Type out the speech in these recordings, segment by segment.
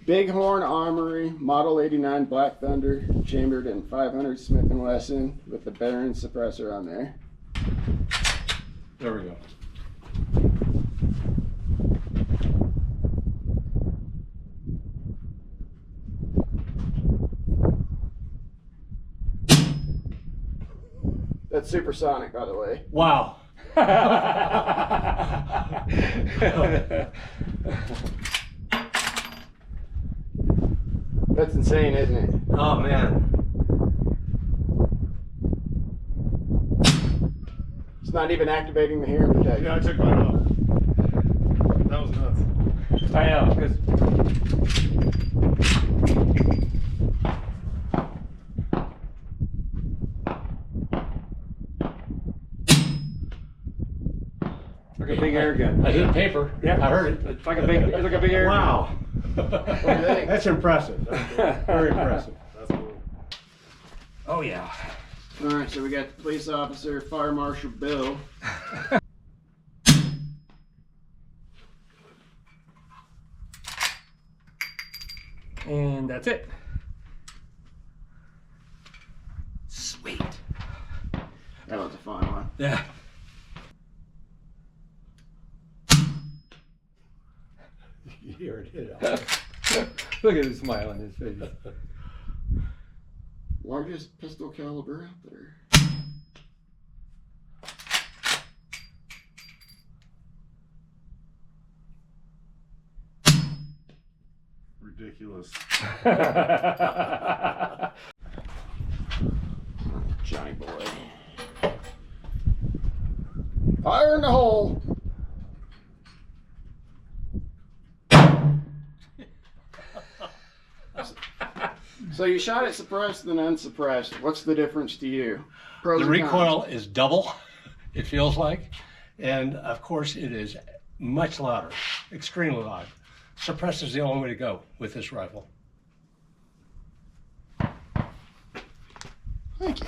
Bighorn Armory, Model 89 Black Thunder, chambered in 500 Smith & Wesson with the Baron suppressor on there. There we go. That's supersonic, by the way. Wow. That's insane, isn't it? Oh man. It's not even activating the hearing protection. Yeah, I took mine off. That was nuts. I know, because Like a big air gun. I hit paper. Yeah, I heard it. It's like a big air gun. Wow. What do you think? That's impressive. Very impressive. That's cool. Oh yeah. All right, so we got the police officer, Fire Marshal Bill. And that's it. Sweet. That was a fun one. Yeah. You hear it hit. Look at the smile on his face. Largest pistol caliber out there. Ridiculous. Johnny boy. Fire in the hole. So you shot it suppressed and unsuppressed. What's the difference to you? Pros The and cons. recoil is double, it feels like. And of course it is much louder, extremely loud. Suppressor is the only way to go with this rifle. Thank you.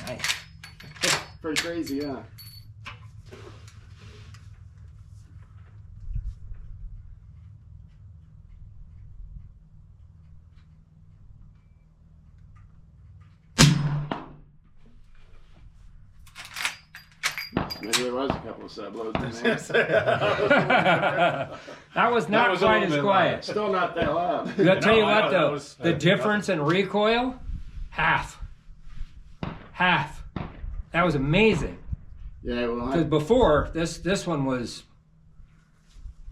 Nice. Pretty crazy, huh? Maybe there was a couple of subloads in there. That was not was a quite little as bit quiet. Still not that loud. I'll tell you No, I what know, though, that was- the difference in recoil, half. That was amazing. Yeah, well, Because before, this one was